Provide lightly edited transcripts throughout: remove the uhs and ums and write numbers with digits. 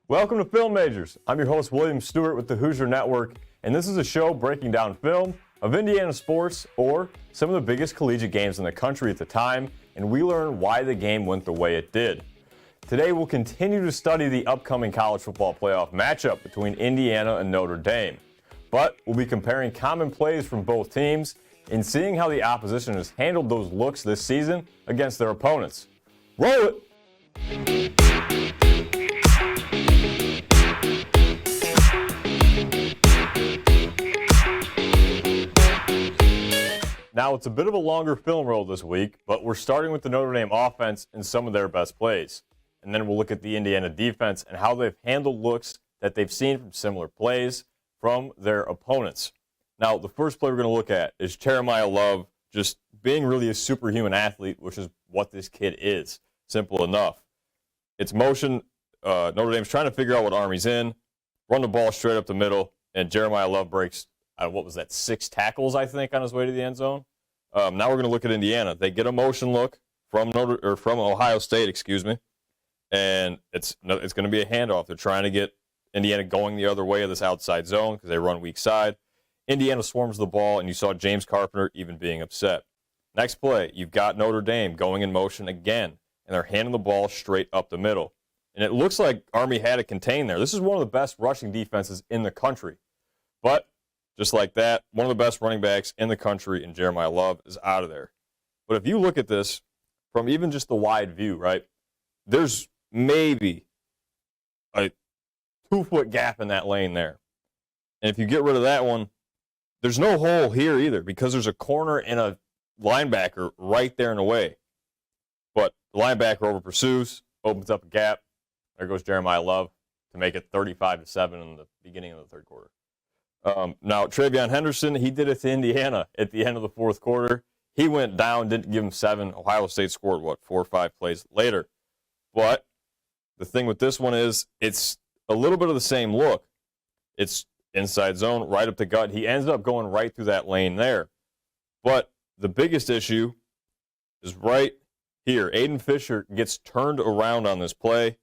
Welcome to Film Majors. I'm your host, William Stewart with the Hoosier Network, and this is a show breaking down film of Indiana sports or some of the biggest collegiate games in the country at the time, and we learn why the game went the way it did. Today, we'll continue to study the upcoming college football playoff matchup between Indiana and Notre Dame. But we'll be comparing common plays from both teams and seeing how the opposition has handled those looks this season against their opponents. Roll it! Now, it's a bit of a longer film roll this week, but we're starting with the Notre Dame offense and some of their best plays. And then we'll look at the Indiana defense and how they've handled looks that they've seen from similar plays from their opponents. Now, the first play we're going to look at is Jeremiah Love just being really a superhuman athlete, which is what this kid is. Simple enough. It's motion. Notre Dame's trying to figure out what Army's in, run the ball straight up the middle, and Jeremiah Love breaks, what was that, 6 tackles, I think, on his way to the end zone. Now we're going to look at Indiana. They get a motion look from Ohio State, and it's going to be a handoff. They're trying to get Indiana going the other way of this outside zone because they run weak side. Indiana swarms the ball, and you saw James Carpenter even being upset. Next play, you've got Notre Dame going in motion again, and they're handing the ball straight up the middle. And it looks like Army had it contained there. This is one of the best rushing defenses in the country. But just like that, one of the best running backs in the country in Jeremiah Love is out of there. But if you look at this from even just the wide view, right, there's maybe a 2-foot gap in that lane there. And if you get rid of that one, there's no hole here either because there's a corner and a linebacker right there in the way. But the linebacker over pursues, opens up a gap. There goes Jeremiah Love to make it 35-7 in the beginning of the third quarter. Now, Travion Henderson, he did it to Indiana at the end of the fourth quarter. He went down, didn't give him 7. Ohio State scored, 4 or 5 plays later. But the thing with this one is it's a little bit of the same look. It's inside zone, right up the gut. He ends up going right through that lane there. But the biggest issue is right here. Aiden Fisher gets turned around on this play,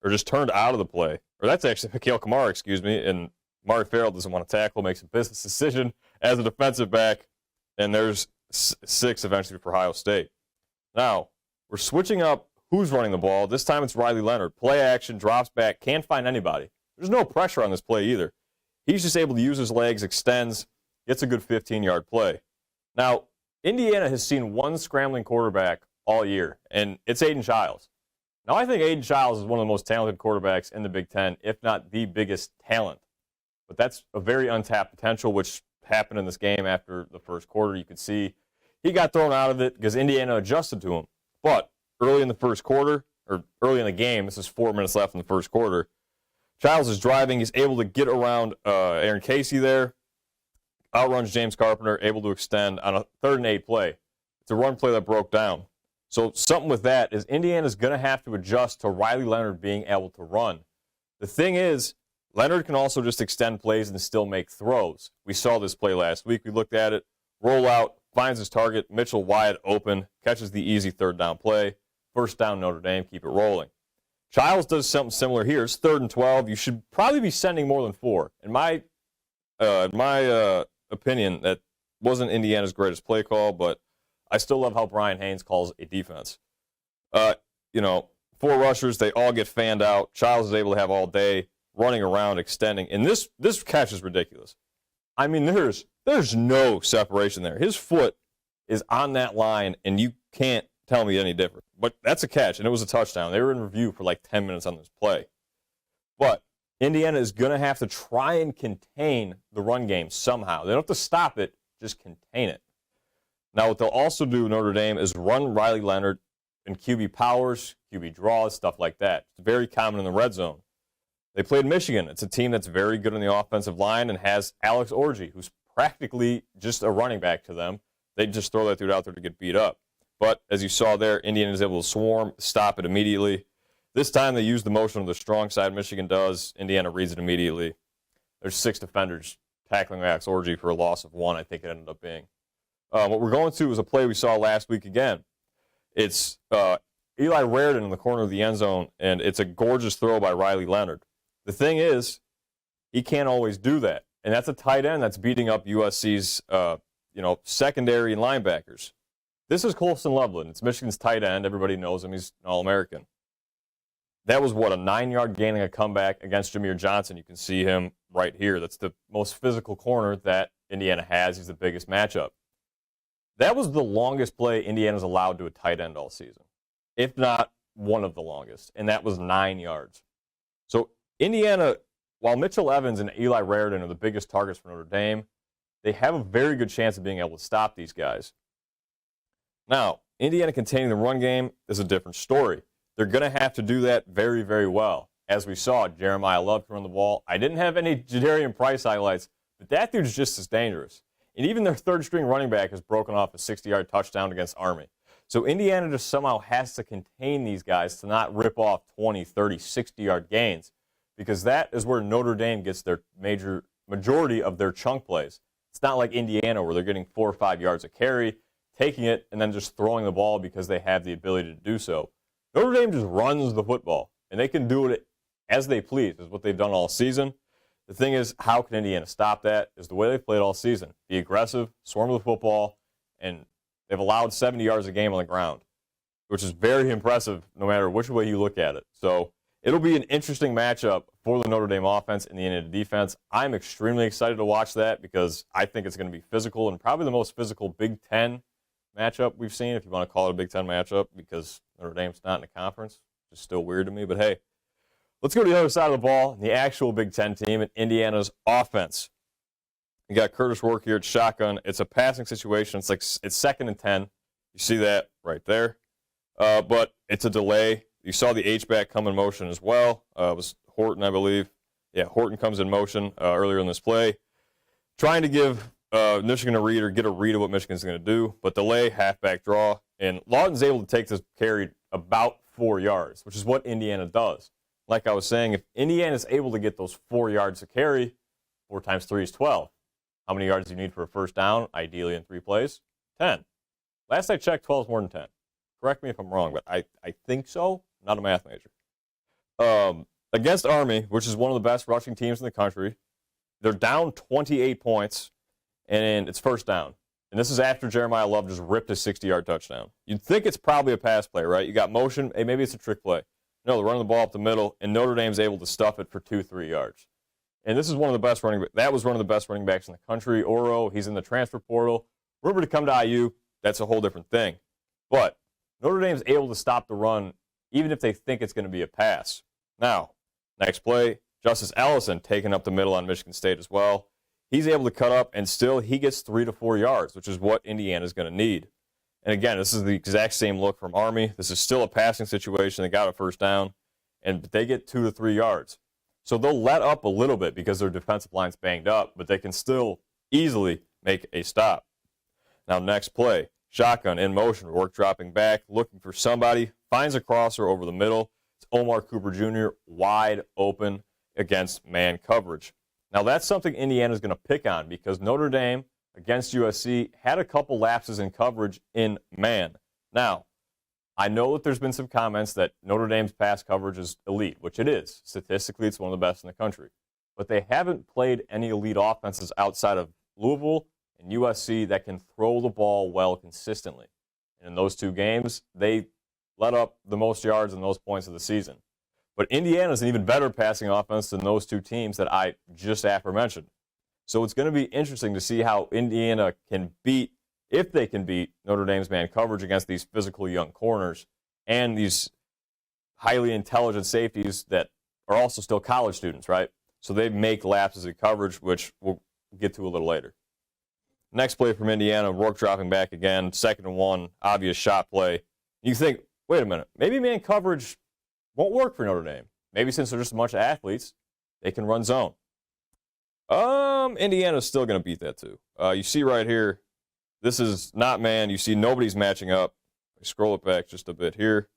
or just turned out of the play. Or that's actually Mikhail Kamara, and Mari Farrell doesn't want to tackle, makes a business decision as a defensive back, and there's 6 eventually for Ohio State. Now, we're switching up who's running the ball. This time it's Riley Leonard. Play action, drops back, can't find anybody. There's no pressure on this play either. He's just able to use his legs, extends, gets a good 15-yard play. Now, Indiana has seen one scrambling quarterback all year, and it's Aiden Childs. Now, I think Aiden Childs is one of the most talented quarterbacks in the Big Ten, if not the biggest talent. But that's a very untapped potential, which happened in this game after the first quarter. You could see he got thrown out of it because Indiana adjusted to him. But early in the first quarter, or early in the game, this is 4 minutes left in the first quarter, Childs is driving. He's able to get around Aaron Casey there, outruns James Carpenter, able to extend on a 3rd and 8 play. It's a run play that broke down. So something with that is Indiana's going to have to adjust to Riley Leonard being able to run. The thing is, Leonard can also just extend plays and still make throws. We saw this play last week. We looked at it. Roll out, finds his target. Mitchell wide open, catches the easy 3rd down play. First down, Notre Dame, keep it rolling. Childs does something similar here. It's 3rd and 12. You should probably be sending more than 4. In my opinion, that wasn't Indiana's greatest play call, but I still love how Brian Haynes calls a defense. 4 rushers, they all get fanned out. Childs is able to have all day, running around, extending. And this catch is ridiculous. I mean, there's no separation there. His foot is on that line, and you can't tell me any different. But that's a catch, and it was a touchdown. They were in review for like 10 minutes on this play. But Indiana is going to have to try and contain the run game somehow. They don't have to stop it, just contain it. Now, what they'll also do, Notre Dame, is run Riley Leonard in QB powers, QB draws, stuff like that. It's very common in the red zone. They played Michigan. It's a team that's very good on the offensive line and has Alex Orji, who's practically just a running back to them. They just throw that dude out there to get beat up. But as you saw there, Indiana is able to swarm, stop it immediately. This time they use the motion of the strong side. Michigan does. Indiana reads it immediately. There's 6 defenders tackling Alex Orji for a loss of 1, I think it ended up being. What we're going to is a play we saw last week again. It's Eli Raridon in the corner of the end zone, and it's a gorgeous throw by Riley Leonard. The thing is, he can't always do that, and that's a tight end that's beating up USC's secondary and linebackers. This is Colston Loveland. It's Michigan's tight end. Everybody knows him. He's an All-American. That was, a 9-yard gain on a comeback against Jameer Johnson. You can see him right here. That's the most physical corner that Indiana has. He's the biggest matchup. That was the longest play Indiana's allowed to a tight end all season, if not one of the longest, and that was 9 yards. So Indiana, while Mitchell Evans and Eli Raridon are the biggest targets for Notre Dame, they have a very good chance of being able to stop these guys. Now, Indiana containing the run game is a different story. They're going to have to do that very, very well. As we saw, Jeremiah Love can run the ball. I didn't have any Jadarian Price highlights, but that dude's just as dangerous. And even their third-string running back has broken off a 60-yard touchdown against Army. So Indiana just somehow has to contain these guys to not rip off 20, 30, 60-yard gains, because that is where Notre Dame gets their majority of their chunk plays. It's not like Indiana where they're getting 4 or 5 yards a carry, taking it, and then just throwing the ball because they have the ability to do so. Notre Dame just runs the football, and they can do it as they please, is what they've done all season. The thing is, how can Indiana stop that? Is the way they've played all season. Be aggressive, swarm the football, and they've allowed 70 yards a game on the ground, which is very impressive no matter which way you look at it. So it'll be an interesting matchup for the Notre Dame offense and the Indiana defense. I'm extremely excited to watch that because I think it's going to be physical and probably the most physical Big Ten matchup we've seen, if you want to call it a Big Ten matchup, because Notre Dame's not in a conference. It's still weird to me, but hey. Let's go to the other side of the ball, the actual Big Ten team and Indiana's offense. You got Curtis Rourke here at shotgun. It's a passing situation. It's 2nd and 10. You see that right there. But it's a delay. You saw the H-back come in motion as well. It was Horton, I believe. Yeah, Horton comes in motion earlier in this play. Trying to give Michigan a read or get a read of what Michigan's going to do, but delay, halfback draw. And Lawton's able to take this carry about 4 yards, which is what Indiana does. Like I was saying, if Indiana is able to get those 4 yards to carry, 4 times 3 is 12. How many yards do you need for a first down, ideally in 3 plays? 10. Last I checked, 12 is more than 10. Correct me if I'm wrong, but I think so. I'm not a math major. Against Army, which is one of the best rushing teams in the country, they're down 28 points, and it's first down. And this is after Jeremiah Love just ripped a 60-yard touchdown. You'd think it's probably a pass play, right? You got motion. Hey, maybe it's a trick play. No, they're running the ball up the middle, and Notre Dame's able to stuff it for 2-3 yards. And this is one of the best running backs. That was one of the best running backs in the country. Oro, he's in the transfer portal. Rumored to come to IU. That's a whole different thing. But Notre Dame's able to stop the run, even if they think it's going to be a pass. Now, next play, Justice Ellison taking up the middle on Michigan State as well. He's able to cut up, and still he gets 3 to 4 yards, which is what Indiana's going to need. And again, this is the exact same look from Army. This is still a passing situation. They got a first down, and they get 2 to 3 yards. So they'll let up a little bit because their defensive line's banged up, but they can still easily make a stop. Now, next play, shotgun in motion, Rourke dropping back, looking for somebody, finds a crosser over the middle. It's Omar Cooper Jr. wide open against man coverage. Now, that's something Indiana's going to pick on because Notre Dame against USC had a couple lapses in coverage in man. Now, I know that there's been some comments that Notre Dame's pass coverage is elite, which it is. Statistically, it's one of the best in the country. But they haven't played any elite offenses outside of Louisville and USC that can throw the ball well consistently. And in those 2 games, they let up the most yards and those points of the season. But Indiana's an even better passing offense than those 2 teams that I just aforementioned. So it's going to be interesting to see how Indiana can beat, if they can beat, Notre Dame's man coverage against these physical young corners and these highly intelligent safeties that are also still college students, right? So they make lapses in coverage, which we'll get to a little later. Next play from Indiana, Rourke dropping back again, 2nd and 1, obvious shot play. You think, wait a minute, maybe man coverage won't work for Notre Dame. Maybe since they're just a bunch of athletes, they can run zone. Indiana's still going to beat that too. You see right here, this is not man. You see nobody's matching up. I scroll it back just a bit here.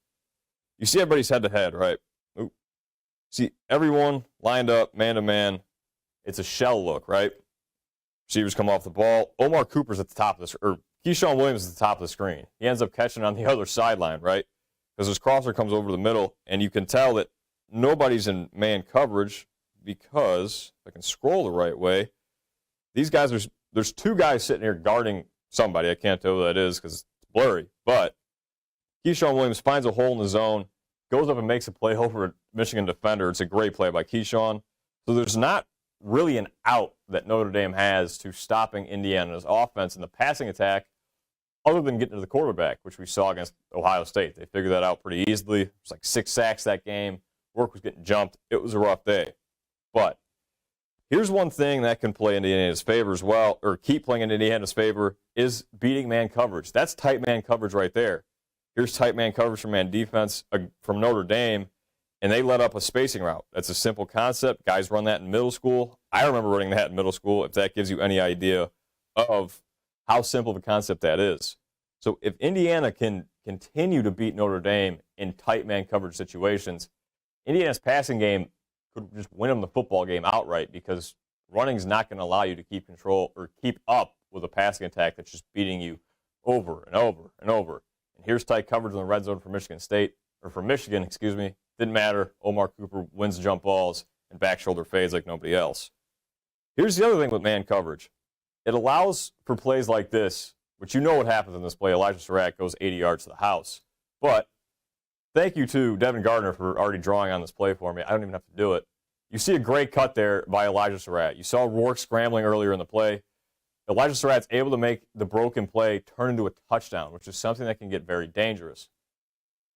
You see everybody's head-to-head, right? Ooh. See everyone lined up, man-to-man. It's a shell look, right? Receivers come off the ball. Omar Cooper's at the top of this, or Keyshawn Williams is at the top of the screen. He ends up catching on the other sideline, right? because this crosser comes over the middle, and you can tell that nobody's in man coverage because, if I can scroll the right way, these guys, there's two guys sitting here guarding somebody. I can't tell who that is because it's blurry. But Keyshawn Williams finds a hole in the zone, goes up and makes a play over a Michigan defender. It's a great play by Keyshawn. So there's not really an out that Notre Dame has to stopping Indiana's offense in the passing attack other than getting to the quarterback, which we saw against Ohio State. They figured that out pretty easily. It was like 6 sacks that game. Work was getting jumped. It was a rough day. But here's one thing that can play in Indiana's favor as well, or keep playing in Indiana's favor, is beating man coverage. That's tight man coverage right there. Here's tight man coverage from man defense from Notre Dame, and they let up a spacing route. That's a simple concept. Guys run that in middle school. I remember running that in middle school, if that gives you any idea of how simple of a concept that is. So if Indiana can continue to beat Notre Dame in tight man coverage situations, Indiana's passing game could just win them the football game outright because running's not going to allow you to keep control or keep up with a passing attack that's just beating you over and over and over. And here's tight coverage in the red zone for Michigan State, or for Michigan, excuse me. Didn't matter. Omar Cooper wins jump balls and back shoulder fades like nobody else. Here's the other thing with man coverage. It allows for plays like this, which you know what happens in this play. Elijah Surratt goes 80 yards to the house. But thank you to Devin Gardner for already drawing on this play for me. I don't even have to do it. You see a great cut there by Elijah Surratt. You saw Rourke scrambling earlier in the play. Elijah Surratt's able to make the broken play turn into a touchdown, which is something that can get very dangerous.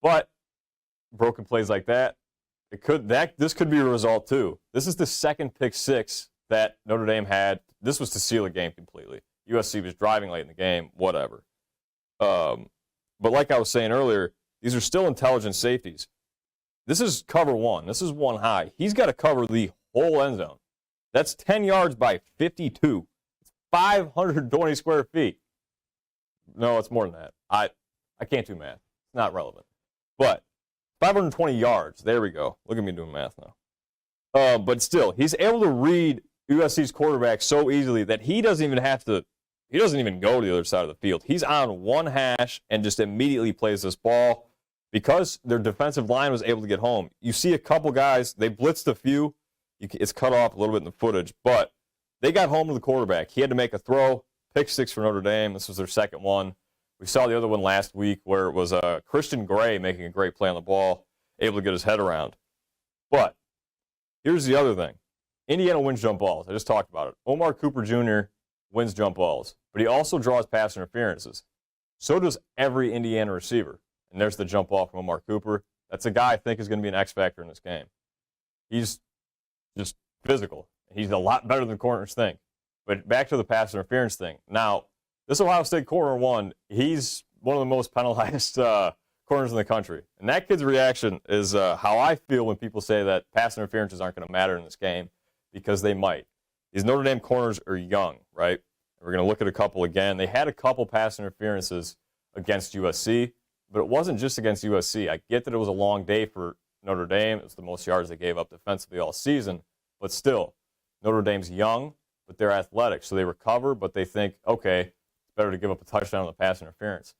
But broken plays like that, this could be a result too. This is the second pick six that Notre Dame had. This was to seal a game completely. USC was driving late in the game, whatever. But like I was saying earlier, these are still intelligent safeties. This is cover one. This is one high. He's got to cover the whole end zone. That's 10 yards by 52. It's 520 square feet. No, it's more than that. I can't do math. It's not relevant. But 520 yards. There we go. Look at me doing math now. But still, he's able to read USC's quarterback so easily that he doesn't even go to the other side of the field. He's on one hash and just immediately plays this ball because their defensive line was able to get home. You see a couple guys, they blitzed a few. It's cut off a little bit in the footage, but they got home to the quarterback. He had to make a throw, pick six for Notre Dame. This was their second one. We saw the other one last week where it was Christian Gray making a great play on the ball, able to get his head around. But here's the other thing. Indiana wins jump balls. I just talked about it. Omar Cooper Jr. wins jump balls, but he also draws pass interferences. So does every Indiana receiver. And there's the jump ball from Omar Cooper. That's a guy I think is going to be an X factor in this game. He's just physical. He's a lot better than corners think. But back to the pass interference thing. Now, this Ohio State corner one, he's one of the most penalized corners in the country. And that kid's reaction is how I feel when people say that pass interferences aren't going to matter in this game, because they might. These Notre Dame corners are young, right? We're going to look at a couple again. They had a couple pass interferences against USC, but it wasn't just against USC. I get that it was a long day for Notre Dame. It was the most yards they gave up defensively all season. But still, Notre Dame's young, but they're athletic. So they recover, but they think, okay, it's better to give up a touchdown on the pass interference.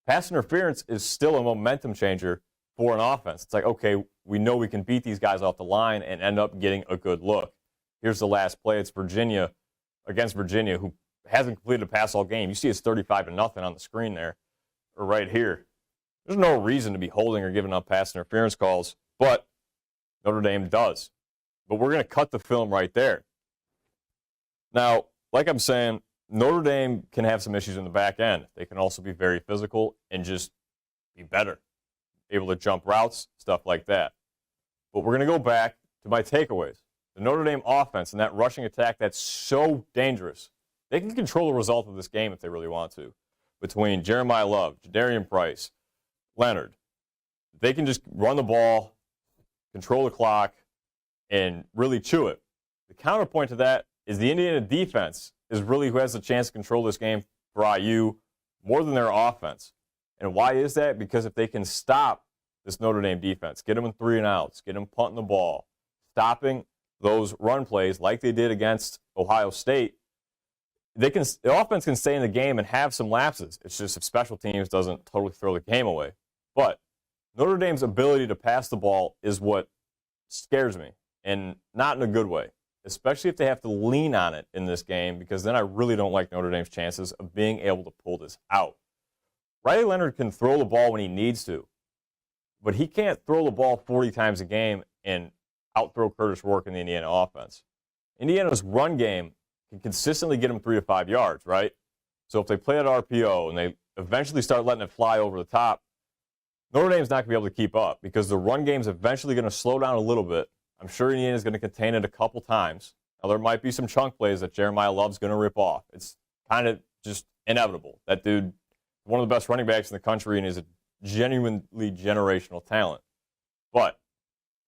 Pass interference is still a momentum changer for an offense. It's like, okay, we know we can beat these guys off the line and end up getting a good look. Here's the last play. It's Virginia against Virginia, who hasn't completed a pass all game. You see it's 35-0 on the screen there, or right here. There's no reason to be holding or giving up pass interference calls, but Notre Dame does. But we're going to cut the film right there. Now, like I'm saying, Notre Dame can have some issues in the back end. They can also be very physical and just be better, able to jump routes, stuff like that. But we're going to go back to my takeaways. The Notre Dame offense and that rushing attack that's so dangerous. They can control the result of this game if they really want to. Between Jeremiah Love, Jadarian Price, Leonard, they can just run the ball, control the clock, and really chew it. The counterpoint to that is the Indiana defense is really who has the chance to control this game for IU more than their offense. And why is that? Because if they can stop this Notre Dame defense, get them in 3 and outs, get them punting the ball, stopping those run plays like they did against Ohio State, the offense can stay in the game and have some lapses. It's just if special teams doesn't totally throw the game away. But Notre Dame's ability to pass the ball is what scares me, and not in a good way, especially if they have to lean on it in this game, because then I really don't like Notre Dame's chances of being able to pull this out. Riley Leonard can throw the ball when he needs to, but he can't throw the ball 40 times a game and outthrow Curtis Rourke in the Indiana offense. Indiana's run game can consistently get them 3 to 5 yards, right? So if they play at RPO and they eventually start letting it fly over the top, Notre Dame's not going to be able to keep up because the run game's eventually going to slow down a little bit. I'm sure Indiana's going to contain it a couple times. Now, there might be some chunk plays that Jeremiah Love's going to rip off. It's kind of just inevitable. That dude, one of the best running backs in the country, and is a genuinely generational talent. But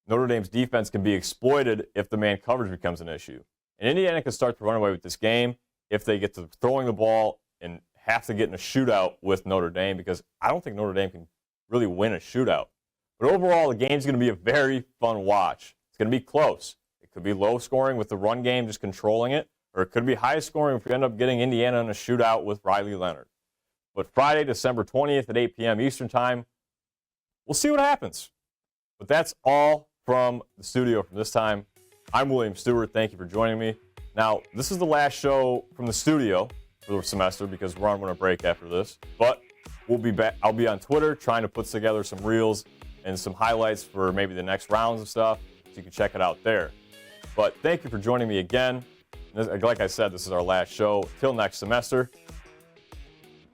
Notre Dame's defense can be exploited if the man coverage becomes an issue. And Indiana can start to run away with this game if they get to throwing the ball and have to get in a shootout with Notre Dame, because I don't think Notre Dame can really win a shootout. But overall, the game's going to be a very fun watch. It's going to be close. It could be low scoring with the run game just controlling it, or it could be high scoring if we end up getting Indiana in a shootout with Riley Leonard. But Friday, December 20th at 8 p.m. Eastern Time, we'll see what happens. But that's all from the studio from this time. I'm William Stewart. Thank you for joining me. Now, this is the last show from the studio for the semester because we're on winter break after this. But we'll be back. I'll be on Twitter trying to put together some reels and some highlights for maybe the next rounds of stuff, so you can check it out there. But thank you for joining me again. Like I said, this is our last show. Till next semester.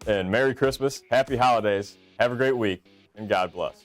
And Merry Christmas, Happy Holidays, have a great week, and God bless.